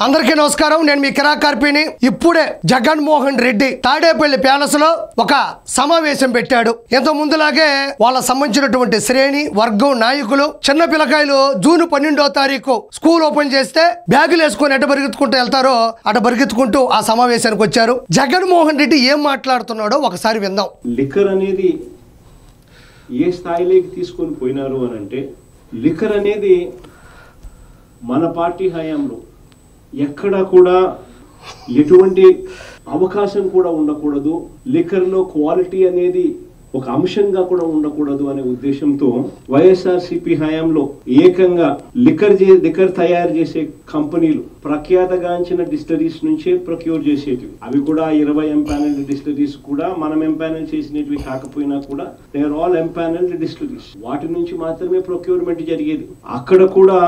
అందరికీ నమస్కారం. నేను మీ కిరాకార్పిని. ఇప్పుడే జగన్మోహన్ రెడ్డి తాడేపల్లి ప్యాలెస్ లో ఒక సమావేశం పెట్టాడు. ఇంత ముందులాగే వాళ్ళ సంబంధించినటువంటి శ్రేణి వర్గం నాయకులు చిన్న పిల్లకాయలు జూన్ 12వ తారీఖు స్కూల్ ఓపెన్ చేస్తే బ్యాగులు వేసుకొని ఎట పరిగెత్తుకుంటూ వెళ్తారో అట పరిగెత్తుకుంటూ ఆ సమావేశానికి వచ్చారు. జగన్మోహన్ రెడ్డి ఏం మాట్లాడుతున్నాడో ఒకసారి విందాం. లిక్కర్ అనేది ఏ స్థాయిలోకి తీసుకొని పోయినారు అని అంటే, లిక్కర్ అనేది మన పార్టీ హయాంలో ఎక్కడ కూడా ఎటువంటి అవకాశం కూడా ఉండకూడదు, లిక్కర్లో క్వాలిటీ అనేది ఒక అంశంగా కూడా ఉండకూడదు అనే ఉద్దేశంతో వైఎస్ఆర్సీపీ హయాంలో ఏకంగా లిక్కర్ తయారు చేసే కంపెనీలు ప్రఖ్యాతగాంచిన డిస్టరీస్ నుంచే ప్రొక్యూర్ చేసేటివి. అవి కూడా 20 ఎంపానల్డ్ డిస్టరీస్ కూడా మనం ఎంపానల్ చేసినవి కాకపోయినా కూడా దే ఆర్ ఆల్ ఎంపానల్డ్ డిస్టరీస్. వాటి నుంచి మాత్రమే ప్రొక్యూర్మెంట్ జరిగేది. అక్కడ కూడా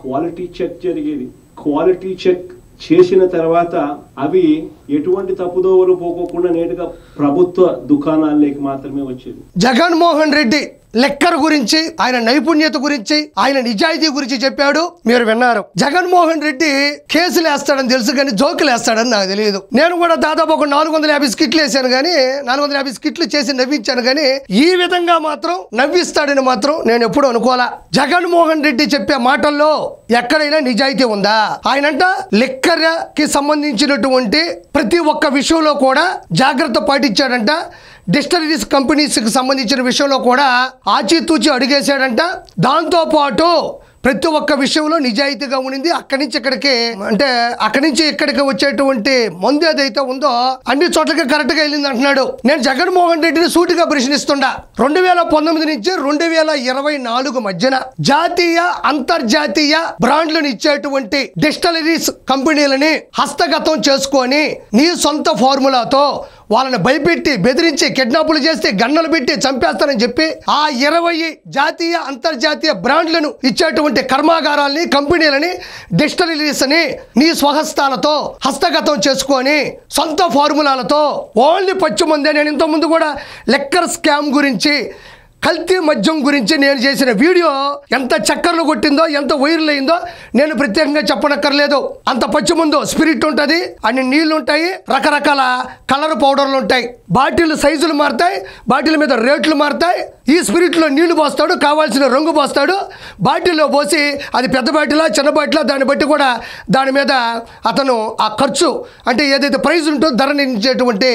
క్వాలిటీ చెక్ జరిగేది. క్వాలిటీ చెక్ చేసిన తర్వాత అవి ఎటువంటి తప్పుదోవలు పోకోకుండా నేరుగా ప్రభుత్వ దుకాణాల్లోకి మాత్రమే వచ్చేది. జగన్మోహన్ రెడ్డి లెక్కర్ గురించి, ఆయన నైపుణ్యత గురించి, ఆయన నిజాయితీ గురించి చెప్పాడు. మీరు విన్నారు. జగన్మోహన్ రెడ్డి కేసులు వేస్తాడని తెలుసు కానీ జోకులు వేస్తాడని నాకు తెలియదు. నేను కూడా దాదాపు ఒక 450 స్కిట్లు వేసాను కానీ 450 స్కిట్లు చేసి నవ్వించాను కానీ ఈ విధంగా మాత్రం నవ్విస్తాడని మాత్రం నేను ఎప్పుడు అనుకోలా. జగన్మోహన్ రెడ్డి చెప్పే మాటల్లో ఎక్కడైనా నిజాయితీ ఉందా? ఆయనంట లిక్కర్ కి సంబంధించినటువంటి ప్రతి ఒక్క విషయంలో కూడా జాగ్రత్త పాటించాడంట. డిస్టరీస్ కంపెనీస్కి సంబంధించిన విషయంలో కూడా ఆచితూచి అడుగేశాడంట. దాంతోపాటు ప్రతి ఒక్క విషయంలో నిజాయితీగా ఉండింది. అక్కడి నుంచి ఇక్కడికి వచ్చేటువంటి మందు ఏదైతే ఉందో అన్ని చోట్లకి కరెక్ట్గా వెళ్ళింది అంటున్నాడు. నేను జగన్మోహన్ రెడ్డిని సూటిగా ప్రశ్నిస్తుండా. 2019 నుంచి 2024 మధ్యన జాతీయ అంతర్జాతీయ బ్రాండ్లను ఇచ్చేటువంటి డిస్టలరీస్ కంపెనీలని హస్తగతం చేసుకొని నీ సొంత ఫార్ములాతో వాళ్ళని భయపెట్టి బెదిరించి కిడ్నాపులు చేస్తే గన్నలు పెట్టి చంపేస్తారని చెప్పి ఆ 20 జాతీయ అంతర్జాతీయ బ్రాండ్లను ఇచ్చేటువంటి కర్మాగారాలని కంపెనీలని డిస్టలరీస్ అని నీ స్వహస్తాలతో హస్తగతం చేసుకొని సొంత ఫార్ములాలతో ఓన్లీ పచ్చిమందే. నేను ఇంతకుముందు కూడా లెక్కర్ స్కామ్ గురించి, కల్తీ మద్యం గురించి నేను చేసిన వీడియో ఎంత చక్కర్లు కొట్టిందో, ఎంత వైరల్ అయిందో నేను ప్రత్యేకంగా చెప్పనక్కర్లేదు. అంత పచ్చి ముందు స్పిరిట్ ఉంటుంది, అన్ని నీళ్లు ఉంటాయి, రకరకాల కలర్ పౌడర్లు ఉంటాయి, బాటిల్ సైజులు మారుతాయి, బాటిల్ మీద రేట్లు మారుతాయి. ఈ స్పిరిట్లో నీళ్లు పోస్తాడు, కావాల్సిన రంగు పోస్తాడు, బాటిల్లో పోసి అది పెద్ద బాటిలా చిన్న బాటిలా దాన్ని బట్టి కూడా దాని మీద అతను ఆ ఖర్చు అంటే ఏదైతే ప్రైజ్ ఉంటుందో ధర నిర్ణయించేటువంటి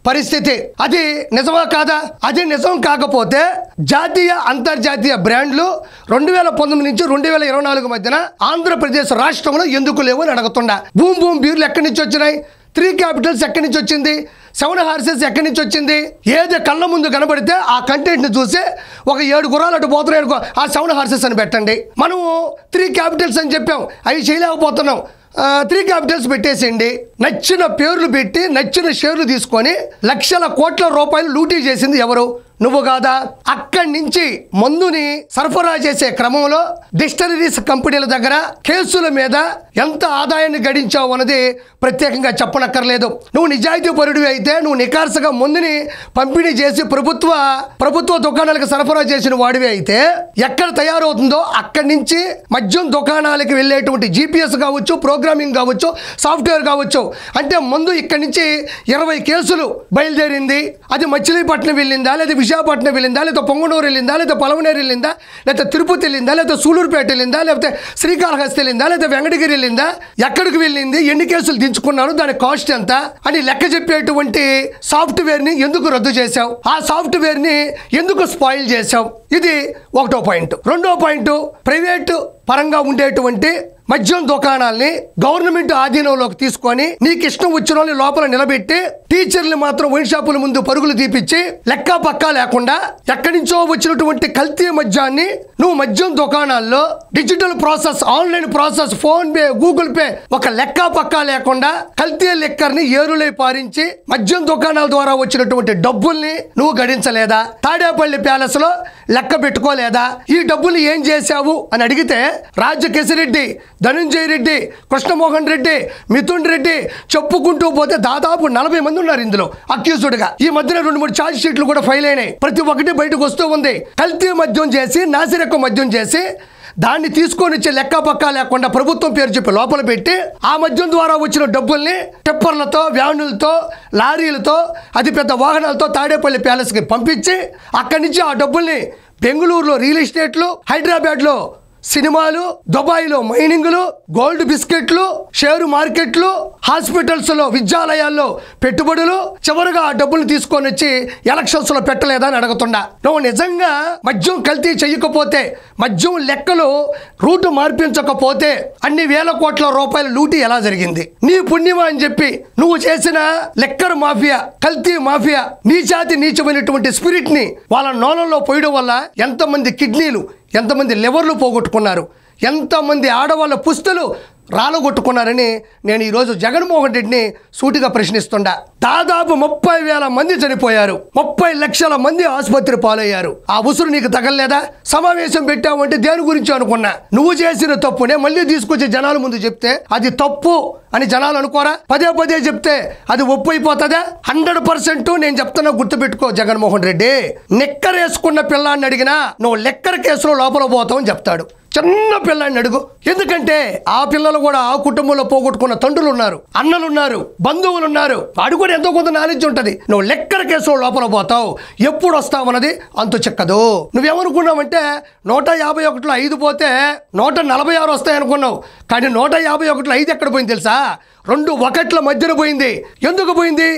పరిస్థితి. అది నిజమా కాదా? అది నిజం కాకపోతే జాతీయ అంతర్జాతీయ బ్రాండ్లు 2019 నుంచి 2024 మధ్యన ఆంధ్రప్రదేశ్ రాష్ట్రంలో ఎందుకు లేవు అని అడుగుతుండా. బూమ్ బూమ్ బీర్లు ఎక్కడి నుంచి వచ్చినాయి? 3 క్యాపిటల్స్ ఎక్కడి నుంచి వచ్చింది? 7 హార్సెస్ ఎక్కడి నుంచి వచ్చింది? ఏది కళ్ళ ముందు కనబడితే ఆ కంటెంట్ని చూసి ఒక 7 గుర్రాలు అటు పోతున్నాయి అనుకో, ఆ 7 హార్సెస్ అని పెట్టండి. మనము 3 క్యాపిటల్స్ అని చెప్పాం, అవి చేయలేకపోతున్నాం. 3 క్యాపిటల్స్ పెట్టేసిండి. నచ్చిన పేర్లు పెట్టి నచ్చిన షేర్లు తీసుకొని లక్షల కోట్ల రూపాయలు లూటీ చేసింది ఎవరు? నువ్వు కాదా? అక్కడి నుంచి మందుని సరఫరా చేసే క్రమంలో డిస్టలరీస్ కంపెనీల దగ్గర కేసుల మీద ఎంత ఆదాయాన్ని గడించావు అన్నది ప్రత్యేకంగా చెప్పనక్కర్లేదు. నువ్వు నిజాయితీ పరుడివి అయితే, నువ్వు నికార్సగా మందుని పంపిణీ చేసి ప్రభుత్వ దుకాణాలకు సరఫరా చేసిన వాడివి అయితే ఎక్కడ తయారవుతుందో అక్కడి నుంచి మద్యం దుకాణాలకు వెళ్ళేటువంటి GPS కావచ్చు, ప్రోగ్రామింగ్ కావచ్చు, సాఫ్ట్వేర్ కావచ్చు. అంటే మందు ఇక్కడి నుంచి 20 కేసులు బయలుదేరింది. అది మచిలీపట్నం వెళ్ళిందా, లేదా విశాఖపట్నం వెళ్ళిందా, లేదా పొంగనూరు వెళ్ళిందా, లేదా పలమనేరు వెళ్ళిందా, లేదా తిరుపతి వెళ్ళిందా, లేదా సూలూరుపేట వెళ్ళిందా, లేకపోతే శ్రీకాళహస్తి వెళ్ళిందా, లేదా వెంకటగిరి వెళ్ళిందా, ఎక్కడికి వెళ్ళింది, ఎన్ని కేసులు దించుకున్నారు, దాని కాస్ట్ ఎంత అని లెక్క చెప్పేటువంటి సాఫ్ట్వేర్ని ఎందుకు రద్దు చేశావు? ఆ సాఫ్ట్వేర్ని ఎందుకు స్పాయిల్ చేశావు? ఇది ఒకటో పాయింట్. రెండో పాయింట్, ప్రైవేటు పరంగా ఉండేటువంటి మద్యం దుకాణాలని గవర్నమెంట్ ఆధీనంలోకి తీసుకొని నీకు ఇష్టం వచ్చిన వాళ్ళని లోపల నిలబెట్టి టీచర్లు మాత్రం వైన్ షాపుల ముందు పరుగులు తీపిచ్చి లెక్క పక్కా లేకుండా ఎక్కడి నుంచో వచ్చినటువంటి కల్తీ మద్యాన్ని నువ్వు మద్యం దుకాణాల్లో digital process, online process, phone pay, Google pay ఒక లెక్క పక్కా లేకుండా కల్తీ లిక్కర్ని ఏరులై పారించి మద్యం దుకాణాల ద్వారా వచ్చినటువంటి డబ్బుల్ని నువ్వు గడించలేదా? తాడేపల్లి ప్యాలెస్ లో లెక్క పెట్టుకోలేదా? ఈ డబ్బులు ఏం చేశావు అని అడిగితే రాజకేశిరెడ్డి, ధనంజయ రెడ్డి, కృష్ణమోహన్ రెడ్డి, మిథున్ రెడ్డి చెప్పుకుంటూ పోతే దాదాపు 40 మంది ఉన్నారు ఇందులో అక్యూజ్డ్గా. ఈ మధ్యన 2-3 ఛార్జ్ షీట్లు కూడా ఫైల్ అయినాయి. ప్రతి ఒక్కటి బయటకు వస్తూ ఉంది. కల్తీ మద్యం చేసి, నాసిరకం మద్యం చేసి దాన్ని తీసుకొని వచ్చే లెక్క పక్క లేకుండా ప్రభుత్వం పేరు చెప్పి లోపల పెట్టి ఆ మద్యం ద్వారా వచ్చిన డబ్బుల్ని టిప్పర్లతో, వ్యానులతో, లారీలతో, అతిపెద్ద వాహనాలతో తాడేపల్లి ప్యాలెస్కి పంపించి అక్కడి నుంచి ఆ డబ్బుల్ని బెంగళూరులో రియల్ ఎస్టేట్లు, హైదరాబాద్లో సినిమాలు, దుబాయ్లో మైనింగ్లు, గోల్డ్ బిస్కెట్లు, షేరు మార్కెట్లు, హాస్పిటల్స్లో, విద్యాలయాల్లో పెట్టుబడులు, చివరిగా ఆ డబ్బులు తీసుకొని వచ్చి ఎలక్షన్స్లో పెట్టలేదా అని అడుగుతుండా. నువ్వు నిజంగా మద్యం కల్తీ చెయ్యకపోతే, మద్యం లెక్కలు రూటు మార్పించకపోతే అన్ని వేల కోట్ల రూపాయల లూటీ ఎలా జరిగింది? నీ పుణ్యమా అని చెప్పి నువ్వు చేసిన లెక్కర్ మాఫియా, కల్తీ మాఫియా, నీచాతి నీచమైనటువంటి స్పిరిట్ ని వాళ్ళ నోళ్ళలో పోయడం వల్ల ఎంతమంది కిడ్నీలు, ఎంతమంది లివర్లు పోగొట్టుకున్నారు, ఎంతమంది ఆడవాళ్ళ పుస్తులు రాలగొట్టుకున్నారని నేను ఈరోజు జగన్మోహన్ రెడ్డిని సూటిగా ప్రశ్నిస్తుండా. దాదాపు 30,000 మంది చనిపోయారు, 30 లక్షల మంది ఆసుపత్రి పాలయ్యారు. ఆ ఉసురు నీకు తగలలేదా? సమావేశం పెట్టావంటే దేని గురించి అనుకున్నా? నువ్వు చేసిన తప్పునే మళ్ళీ తీసుకొచ్చి జనాల ముందు చెప్తే అది తప్పు అని జనాలు అనుకోరా? పదే పదే చెప్తే అది ఒప్పు అయిపోతుందా? 100% నేను చెప్తున్నా, గుర్తుపెట్టుకో జగన్మోహన్ రెడ్డి. నిక్కరేసుకున్న పిల్లాన్ని అడిగినా నువ్వు లెక్కర కేసులో లోపల పోతావని చెప్తాడు. చిన్న పిల్లాన్ని అడుగు. ఎందుకంటే ఆ పిల్లలు కూడా ఆ కుటుంబంలో పోగొట్టుకున్న తండ్రులు ఉన్నారు, అన్నలు ఉన్నారు, బంధువులు ఉన్నారు. వాడు కూడా ఎంతో కొంత నాలెడ్జ్ ఉంటుంది. నువ్వు లెక్కర కేసులో లోపల పోతావు, ఎప్పుడు వస్తావు అన్నది అంతు చిక్కదు. నువ్వేమనుకున్నావంటే 151లో 5 పోతే 146 వస్తాయి అనుకున్నావు. కానీ 151లో 5 ఎక్కడ పోయింది తెలుసా? 2 ఒకట్ల మధ్యన పోయింది. ఎందుకు పోయింది?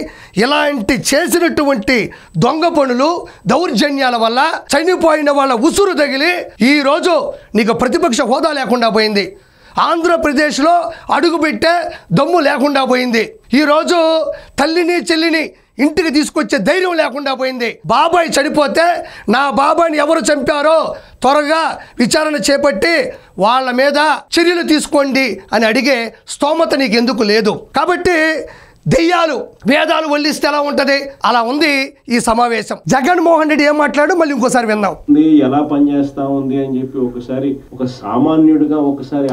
ఇలాంటి చేసినటువంటి దొంగ పనులు, దౌర్జన్యాల వల్ల చనిపోయిన వాళ్ళ ఉసురు తగిలి ఈరోజు నీకు ప్రతిపక్ష హోదా లేకుండా పోయింది. ఆంధ్రప్రదేశ్లో అడుగుపెట్టే దమ్ము లేకుండా పోయింది. ఈరోజు తల్లిని చెల్లిని ఇంటికి తీసుకొచ్చే ధైర్యం లేకుండా పోయింది. బాబాయ్ చనిపోతే నా బాబాయ్ని ఎవరు చంపారో త్వరగా విచారణ చేపట్టి వాళ్ళ మీద చర్యలు తీసుకోండి అని అడిగే స్తోమత నీకు ఎందుకు లేదు. కాబట్టి దెయ్యాలు వేదాలు వల్లిస్తే ఎలా ఉంటది? అలా ఉంది ఈ సమావేశం. జగన్మోహన్ రెడ్డి ఏం మాట్లాడు మళ్ళీ ఇంకోసారి విందాం. ఎలా పనిచేస్తా ఉంది అని చెప్పి ఒకసారి ఒక సామాన్యుడిగా ఒకసారి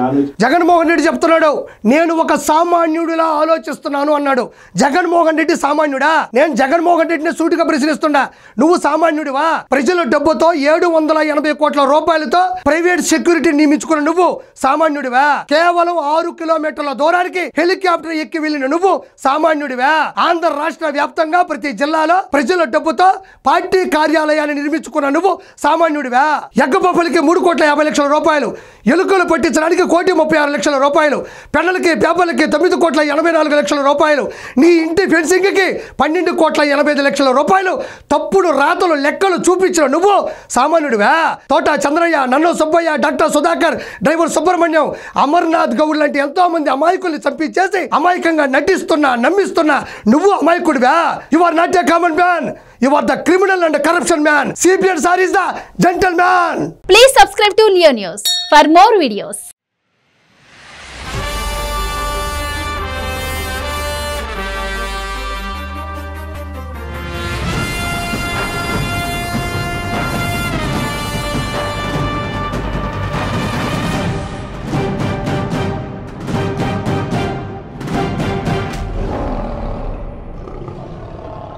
జగన్మోహన్ రెడ్డి చెప్తున్నాడు, నేను ఒక సామాన్యుడిలా ఆలోచిస్తున్నాను అన్నాడు. జగన్మోహన్ రెడ్డి సామాన్యుడా? నేను జగన్మోహన్ రెడ్డిని సూటిగా ప్రశ్నిస్తున్నా, నువ్వు సామాన్యుడివా? ప్రజల డబ్బుతో 780 కోట్ల రూపాయలతో ప్రైవేట్ సెక్యూరిటీ నియమించుకున్న నువ్వు సామాన్యుడివా? కేవలం 6 కిలోమీటర్ల దూరానికి హెలికాప్టర్ ఎక్కి వెళ్ళిన నువ్వు సామాన్యుడివా? ఆంధ్ర రాష్ట్ర వ్యాప్తంగా ప్రతి జిల్లాలో ప్రజల డబ్బుతో పార్టీ కార్యాలయాన్ని నిర్మించుకున్న నువ్వు సామాన్యుడివా? ఎగ్గపప్పులకి 3,50 లక్షల రూపాయలు, ఎలుకలు పట్టించడానికి 1,36 లక్షల రూపాయలు, పెన్నులకి పేపర్లకి 9,84 లక్షల రూపాయలు, నీ ఇంటి ఫెన్సింగ్కి 12,85 లక్షల రూపాయలు తప్పుడు రాతలు లెక్కలు చూపించిన నువ్వు సామాన్యుడివా? తోట చంద్రయ్య, నన్ను సుబ్బయ్య, డాక్టర్ సుధాకర్, డ్రైవర్ సుబ్రహ్మణ్యం, అమర్నాథ్ గౌడ్ లాంటి ఎంతో మంది అమాయకుల్ని చంపించేసి అమాయకంగా నటిస్తున్నా, నమ్మిస్తున్నా నువ్వు అమాయకుడివా? You are not a common man, you are the criminal and corruption man. CPN sir is the gentleman. Please subscribe to Leo News for more videos.